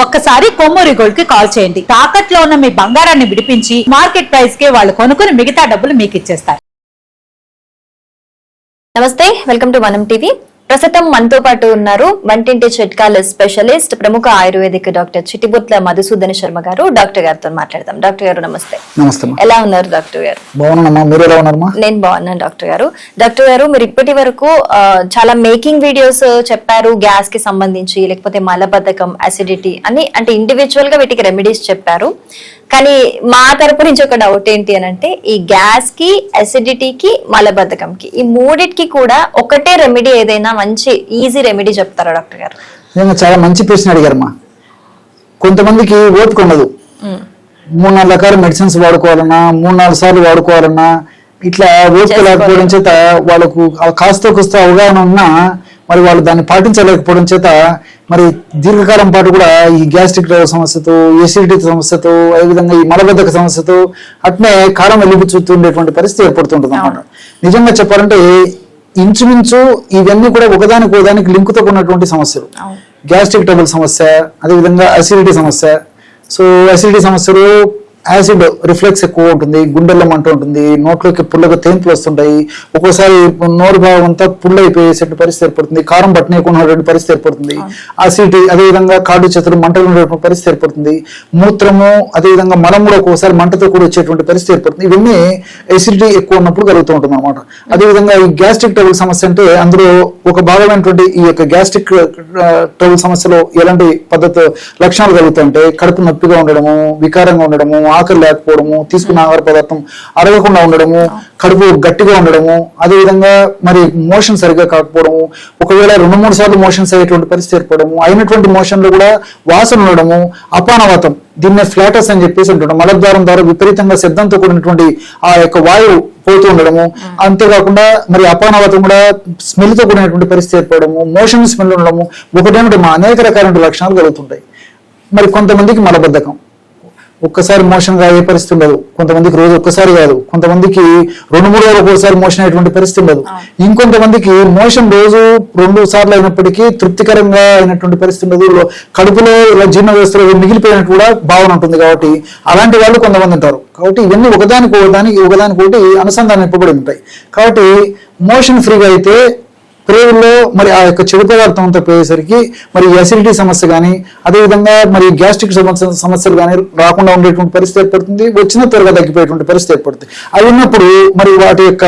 ఒక్కసారి కొమ్మూరి గోల్డ్ కి కాల్ చేయండి. తాకట్లో ఉన్న మీ బంగారాన్ని విడిపించి మార్కెట్ ప్రైస్ కి వాళ్ళు కొనుక్కుని మిగతా డబ్బులు మీకు ఇచ్చేస్తారు. నమస్తే, వెల్కమ్ టు మనం టీవీ. ప్రస్తుతం మనతో పాటు ఉన్నారు వంటింటి చిట్కాల స్పెషలిస్ట్, ప్రముఖ ఆయుర్వేదిక్ డాక్టర్ చిటిబుట్ల మధుసూదన్ శర్మ గారు. డాక్టర్ గారితో మాట్లాడదాం. డాక్టర్ గారు నమస్తే. నమస్తే. ఎలా ఉన్నారు డాక్టర్ గారు? బాగున్నానమ్మా, మీరు ఎలా ఉన్నారమ్మా? నేను బాగున్నాను డాక్టర్ గారు. డాక్టర్ గారు, మీరు ఇప్పటి వరకు చాలా మేకింగ్ వీడియోస్ చెప్పారు, గ్యాస్ కి సంబంధించి, లేకపోతే మలబద్ధకం, అసిడిటీ అని, అంటే ఇండివిజువల్ గా వీటికి రెమెడీస్ చెప్పారు. కానీ మా తరపు నుంచి ఒక డౌట్ ఏంటి అని అంటే, ఈ గ్యాస్ కి, అసిడిటీకి, మలబద్ధకంకి, ఈ మూడిటికి కూడా ఒకటే రెమెడీ, ఏదైనా మంచి ఈజీ రెమెడీ చెప్తారా డాక్టర్ గారు? చాలా మంచి ప్రశ్న అడిగారమ్మా. కొంతమందికి ఓపిక ఉండదు, 3-4 రకాల మెడిసిన్స్ వాడుకోవాలన్నా, 3-4 సార్లు వాడుకోవాలన్నా, ఇట్లా ఓపిక లేకపోవడం చేత వాళ్ళకు కాస్త కోస్త అవగాహన ఉన్నా మరి వాళ్ళు దాన్ని పాటించలేకపోవడం చేత మరి దీర్ఘకాలం పాటు కూడా ఈ గ్యాస్ట్రిక్ సమస్యతో, ఎసిడిటీ సమస్యతో, అదేవిధంగా ఈ మలబద్ధక సమస్యతో అట్నే కాలం వెలిపుచ్చుతుండేటువంటి పరిస్థితి ఏర్పడుతుంటుంది అన్నమాట. నిజంగా చెప్పాలంటే ఇంచుమించు ఇవన్నీ కూడా ఒకదానికి లింకుతో ఉన్నటువంటి సమస్యలు. గ్యాస్ట్రిక్ ట్రబుల్ సమస్య, అదేవిధంగా అసిడిటీ సమస్య. సో అసిడిటీ సమస్యలు యాసిడ్ రిఫ్లెక్స్ ఎక్కువ ఉంటుంది, గుండెల్లో మంట ఉంటుంది, నోట్లోకి పుల్లగా తేంపులు వస్తుంటాయి, ఒక్కోసారి నోరు భాగం అంతా పుల్ల అయిపోయేటువంటి పరిస్థితి ఏర్పడుతుంది, కారం పట్టనేకున్నటువంటి పరిస్థితి ఏర్పడుతుంది, అసిడిటీ, అదేవిధంగా కాళ్ళు చేతులు మంటలు ఉండేటువంటి పరిస్థితి ఏర్పడుతుంది, మూత్రము అదేవిధంగా మలం కూడా ఒక్కోసారి మంటతో కూడా వచ్చేటువంటి పరిస్థితి ఏర్పడుతుంది. ఇవన్నీ ఎసిడిటీ ఎక్కువ ఉన్నప్పుడు కలుగుతూ ఉంటుంది అనమాట. అదేవిధంగా ఈ గ్యాస్ట్రిక్ ట్రబుల్ సమస్య అంటే అందులో ఒక భాగమైనటువంటి ఈ యొక్క గ్యాస్ట్రిక్ ట్రబుల్ సమస్యలో ఎలాంటి పద్ధతి లక్షణాలు కలుగుతాయంటే, కడుపు నొప్పిగా ఉండడము, వికారంగా ఉండడము, ఆకలి లేకపోవడము, తీసుకున్న ఆహార పదార్థం అరగకుండా ఉండడము, కడుపు గట్టిగా ఉండడము, అదేవిధంగా మరి మోషన్ సరిగ్గా కాకపోవడము, ఒకవేళ 2-3 సార్లు మోషన్స్ అయ్యేటువంటి పరిస్థితి ఏర్పడము, అయినటువంటి మోషన్లు కూడా వాసన ఉండడము, అపానవాతం, దీన్నే ఫ్లాటస్ అని చెప్పేసి ఉంటుండడం, మలద్వారం ద్వారా విపరీతంగా శబ్దంతో కూడినటువంటి ఆ యొక్క వాయువు పోతూ ఉండడము, అంతేకాకుండా మరి అపానవాతం కూడా స్మెల్ తో కూడినటువంటి పరిస్థితి ఏర్పడము, మోషన్ స్మెల్ ఉండడము, ఒకటేమిటి అనేక రకాలైన లక్షణాలు కలుగుతుంటాయి. మరి కొంతమందికి మలబద్ధకం, ఒక్కసారి మోషన్ గా అయ్యే పరిస్థితి ఉండదు, కొంతమందికి రోజు ఒక్కసారి కాదు, కొంతమందికి 2-3 రోజులు ఒక్కోసారి మోషన్ అయ్యేటువంటి పరిస్థితి ఉండదు, ఇంకొంతమందికి మోషన్ రోజు 2 సార్లు అయినప్పటికీ తృప్తికరంగా అయినటువంటి పరిస్థితి ఉండదు, కడుపులో ఇలా జీర్ణ వ్యవస్థలో మిగిలిపోయినట్టు కూడా భావన ఉంటుంది. కాబట్టి అలాంటి వాళ్ళు కొంతమంది ఉంటారు. కాబట్టి ఇవన్నీ ఒకదానికొకటి అనుసంధానింపబడి ఉంటాయి. కాబట్టి మోషన్ ఫ్రీగా అయితే ప్రేగుల్లో మరి ఆ యొక్క చెడు పదార్థం అంతా పోయేసరికి మరి అసిడిటీ సమస్య కానీ, అదేవిధంగా మరి గ్యాస్ట్రిక్ సమస్యలు కానీ రాకుండా ఉండేటువంటి పరిస్థితి ఏర్పడుతుంది, వచ్చిన త్వరగా తగ్గిపోయేటువంటి పరిస్థితి ఏర్పడుతుంది. అవి ఉన్నప్పుడు మరి వాటి యొక్క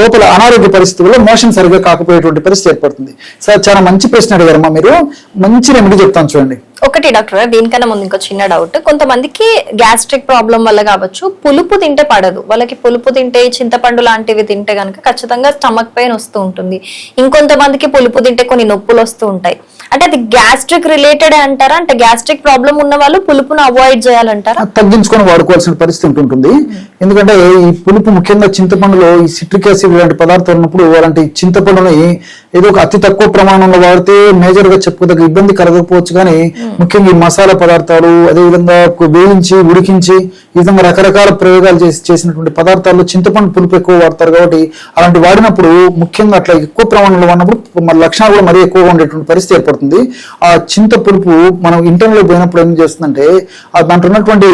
లోపల అనారోగ్య పరిస్థితుల్లో మోషన్ సరిగ్గా కాకపోయేటువంటి పరిస్థితి ఏర్పడుతుంది. సార్, చాలా మంచి ప్రశ్న అడిగారమ్మా మీరు. మంచి రెమెడీ చెప్తాను చూడండి. ఒకటి డాక్టర్, దీనికన్నా ముందు ఇంకో చిన్న డౌట్. కొంతమందికి గ్యాస్ట్రిక్ ప్రాబ్లం వల్ల కావచ్చు, పులుపు తింటే పడదు వాళ్ళకి. పులుపు తింటే, చింతపండు లాంటివి తింటే కనుక ఖచ్చితంగా స్టమక్ పెయిన్ వస్తూ ఉంటుంది. ఇంకొంతమందికి పులుపు తింటే కొన్ని నొప్పులు వస్తూ ఉంటాయి. అంటే అది గ్యాస్ట్రిక్ రిలేటెడ్ అంటారా? అంటే గ్యాస్ట్రిక్ ప్రాబ్లం ఉన్న వాళ్ళు పులుపును అవాయిడ్ చేయాలంటారా? తగ్గించుకొని వాడుకోవాల్సిన పరిస్థితి ఉంటుంది. ఎందుకంటే ఈ పులుపు ముఖ్యంగా చింతపండులో ఈ సిట్రిక్ యాసిడ్ లాంటి పదార్థాలు ఉన్నప్పుడు అలాంటి చింతపండుని ఏదో ఒక అతి తక్కువ ప్రమాణంలో వాడితే మేజర్ గా చెప్పుకోదగ్గ ఇబ్బంది కలగకపోవచ్చు. కానీ ముఖ్యంగా ఈ మసాలా పదార్థాలు, అదేవిధంగా వేయించి ఉడికించి ఈ విధంగా రకరకాల ప్రయోగాలు చేసినటువంటి పదార్థాల్లో చింతపండు పులుపు ఎక్కువ వాడతారు. కాబట్టి అలాంటి వాడినప్పుడు ముఖ్యంగా అట్లా ఎక్కువ ప్రమాణంలో వాడినప్పుడు మన లక్షణాలు కూడా మరీ ఎక్కువగా ఉండేటువంటి పరిస్థితి ఏర్పడుతుంది. ఆ చింత పులుపు మనం ఇంటర్లో పోయినప్పుడు ఏం చేస్తుందంటే, దాంట్లో ఉన్నటువంటి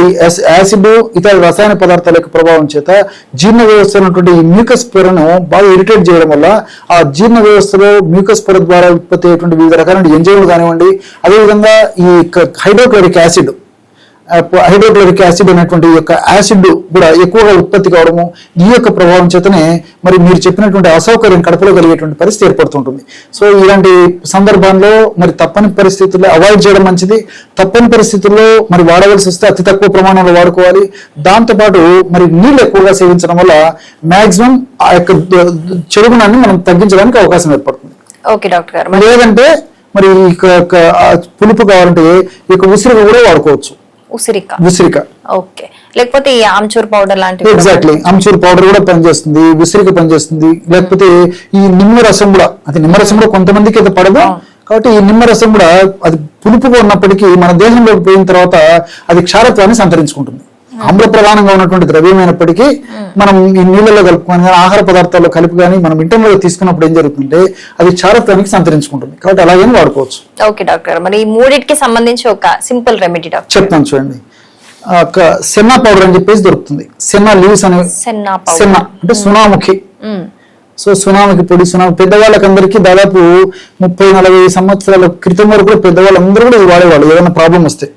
యాసిడ్, ఇతర రసాయన పదార్థాల యొక్క ప్రభావం చేత జీర్ణ వ్యవస్థ ఉన్నటువంటి ఈ మ్యూకస్ పొరను బాగా ఇరిటేట్ చేయడం వల్ల ఆ జీర్ణ వ్యవస్థలో మ్యూకస్ పొర ద్వారా ఉత్పత్తి అయ్యేటువంటి వివిధ రకాల ఎంజైమ్లు కానివ్వండి, అదేవిధంగా ఈ హైడ్రోక్లోరిక్ యాసిడ్ అనేటువంటి యొక్క యాసిడ్ కూడా ఎక్కువగా ఉత్పత్తి కావడము, ఈ యొక్క ప్రభావం చేతనే మరి మీరు చెప్పినటువంటి అసౌకర్యం కడుపులో కలిగేటువంటి పరిస్థితి ఏర్పడుతుంటుంది. సో ఇలాంటి సందర్భాల్లో మరి తప్పని పరిస్థితుల్లో అవాయిడ్ చేయడం మంచిది. తప్పని పరిస్థితుల్లో మరి వాడవలసి వస్తే అతి తక్కువ ప్రమాణంలో వాడుకోవాలి. దాంతోపాటు మరి నీళ్ళు ఎక్కువగా సేవించడం వల్ల మాక్సిమం ఆ యొక్క చెడుగుణాన్ని మనం తగ్గించడానికి అవకాశం ఏర్పడుతుంది. ఓకే డాక్టర్ గారు. లేదంటే మరి పులుపు కావాలంటే ఈ యొక్క ఉసిరిక కూడా వాడుకోవచ్చు. ఉసిరిక, ఓకే. లేకపోతే ఈ ఆమ్చూర్ పౌడర్ లాంటివి. ఎగ్జాక్ట్లీ, ఆమ్చూర్ పౌడర్ కూడా పనిచేస్తుంది, ఉసిరిక పనిచేస్తుంది. లేకపోతే ఈ నిమ్మరసం కూడా, అది నిమ్మరసం కూడా కొంతమందికి అయితే పడదు. కాబట్టి ఈ నిమ్మరసం కూడా అది పులుపుగా ఉన్నప్పటికీ మన దేహంలోకి పోయిన తర్వాత అది క్షారత్వాన్ని సంతరించుకుంటుంది. ఆమ్ల ప్రధానంగా ఉన్నటువంటి ద్రవ్యమైనప్పటికీ మనం ఈ నీళ్ళలో కలుపుకొని కానీ ఆహార పదార్థాల్లో కలిపి కానీ మనం ఇంటర్లో తీసుకున్నప్పుడు ఏం జరుగుతుంటే అది చారత్వానికి సంతరించుకుంటుంది, కాబట్టి అలాగే వాడుకోవచ్చు. ఓకే డాక్టర్, మరి ఈ మూడింటికి సంబంధించి ఒక సింపుల్ రెమెడీ డాక్టర్ చెప్తాను చూడండి. సెన్నా పౌడర్ అని చెప్పేసి దొరుకుతుంది. సెన్నా లీవ్స్ అనే సెన్నా అంటే సునాముఖి. సో సునాముఖి పొడి, పెద్దవాళ్ళకందరికీ దాదాపు 30-40 సంవత్సరాల క్రితం వరకు కూడా పెద్దవాళ్ళందరూ కూడా ఇది వాడేవాళ్ళు ఏదైనా ప్రాబ్లం వస్తే.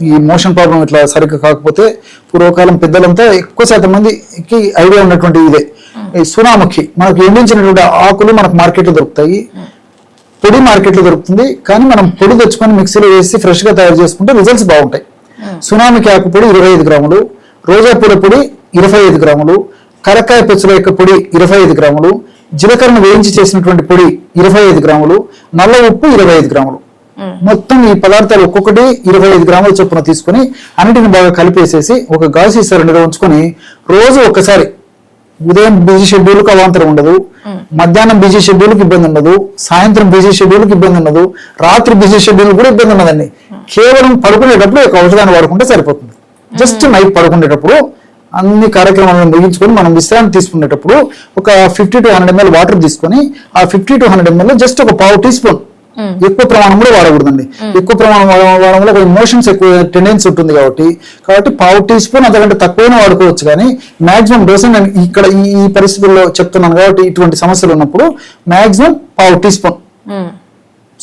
ఈ మోషన్ ప్రాబ్లం ఇట్లా సరిగ్గా కాకపోతే పూర్వకాలం పెద్దలంతా ఎక్కువ శాతం మందికి ఐడియా ఉన్నటువంటి ఇదే ఈ సునాముఖి. మనకు ఎండించినటువంటి ఆకులు మనకు మార్కెట్లో దొరుకుతాయి, పొడి మార్కెట్లో దొరుకుతుంది. కానీ మనం పొడి తెచ్చుకొని మిక్సీలో వేసి ఫ్రెష్ గా తయారు చేసుకుంటే రిజల్ట్స్ బాగుంటాయి. సునామికి ఆకు పొడి 25 గ్రాములు, రోజా పూల పొడి 25 గ్రాములు, కరక్కాయ పెచ్చుల యొక్క పొడి 25 గ్రాములు, జీలకర్రను వేయించి చేసినటువంటి పొడి 25 గ్రాములు, నల్ల ఉప్పు 25 గ్రాములు. మొత్తం ఈ పదార్థాలు ఒక్కొక్కటి 25 గ్రాముల చొప్పున తీసుకుని అన్నిటిని బాగా కలిపేసేసి ఒక గాజు సీసాలో నిల్వ ఉంచుకొని రోజు ఒక్కసారి, ఉదయం బిజీ షెడ్యూల్కి అవాంతరం ఉండదు, మధ్యాహ్నం బిజీ షెడ్యూల్కి ఇబ్బంది ఉండదు, సాయంత్రం బిజీ షెడ్యూల్కి ఇబ్బంది ఉండదు, రాత్రి బిజీ షెడ్యూల్ కూడా ఇబ్బంది ఉండదండి. కేవలం పడుకునేటప్పుడు ఒక ఔషధాన్ని వాడుకుంటే సరిపోతుంది. జస్ట్ నైట్ పడుకునేటప్పుడు అన్ని కార్యక్రమాలను ముగించుకొని మనం విశ్రాంతి తీసుకునేటప్పుడు ఒక 50 to 100 ml వాటర్ తీసుకొని ఆ 50 to 100 ml జస్ట్ ఒక పావు టీ స్పూన్, ఎక్కువ ప్రమాణం కూడా వాడకూడదండి. ఎక్కువ ప్రమాణం వాడడం వల్ల ఎమోషన్స్ ఎక్కువ టెండెన్సీ ఉంటుంది కాబట్టి పావు టీ స్పూన్ అంతకంటే తక్కువనే వాడుకోవచ్చు. కానీ మాక్సిమం డోస్ నేను ఇక్కడ ఈ పరిస్థితుల్లో చెప్తున్నాను కాబట్టి ఇటువంటి సమస్యలు ఉన్నప్పుడు మాక్సిమం పావు టీ స్పూన్,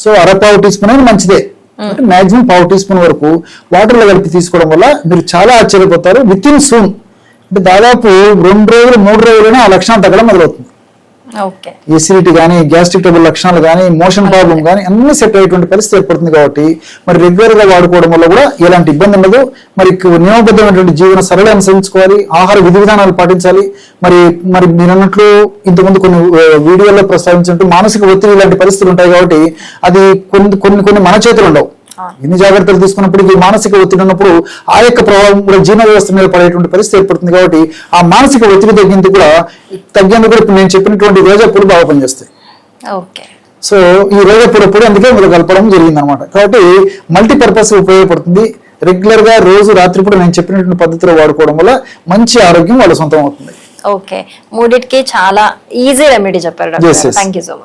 సో అరపావు టీ స్పూన్ అనేది మంచిదే. మాక్సిమం పావు టీ స్పూన్ వరకు వాటర్ లో కలిపి తీసుకోవడం వల్ల మీరు చాలా ఆశ్చర్యపోతారు. విత్ ఇన్ సూన్ అంటే దాదాపు 2 రోజులు 3 రోజులనే ఆ లక్షణాలు తగ్గడం మొదలవుతుంది. ఎసిడిటీ కానీ, గ్యాస్ట్రిక్ ట్రబుల్ లక్షణాలు కానీ, మోషన్ ప్రాబ్లం కానీ అన్ని సెట్ అయ్యేటువంటి పరిస్థితి ఏర్పడుతుంది. కాబట్టి మరి రెగ్యులర్ గా వాడుకోవడం వల్ల కూడా ఎలాంటి ఇబ్బంది ఉండదు. మరి నియమబద్ధమైనటువంటి జీవన సరళి అనుసరించుకోవాలి, ఆహార విధి విధానాలు పాటించాలి. మరి మీరు అన్నట్లు ఇంతకుముందు కొన్ని వీడియోల్లో ప్రస్తావించినట్టు మానసిక ఒత్తిడి ఇలాంటి పరిస్థితులు ఉంటాయి. కాబట్టి అది కొన్ని మన చేతులు ఉండవు. ఎన్ని జాగ్రత్తలు తీసుకున్నప్పటికీ మానసిక ఒత్తిడి ఉన్నప్పుడు ఆ యొక్క ప్రభావం కూడా జీర్ణ వ్యవస్థ మీద పడేటువంటి పరిస్థితి ఏర్పడుతుంది. కాబట్టి ఆ మానసిక ఒత్తిడి తగ్గేందుకు కూడా ఇప్పుడు నేను చెప్పినటువంటి రోజా పూలు బాగా పనిచేస్తాయి. సో ఈ రోజా పూల పొడి అందుకే మీరు కలపడం జరిగింది అనమాట. కాబట్టి మల్టీపర్పస్ ఉపయోగపడుతుంది. రెగ్యులర్ గా రోజు రాత్రి కూడా నేను చెప్పినటువంటి పద్ధతిలో వాడుకోవడం వల్ల మంచి ఆరోగ్యం వాళ్ళ సొంతం అవుతుంది. ఓకే, మూడిటికి చాలా ఈజీ రెమెడీ చెప్పారు డాక్టర్. Thank you so much.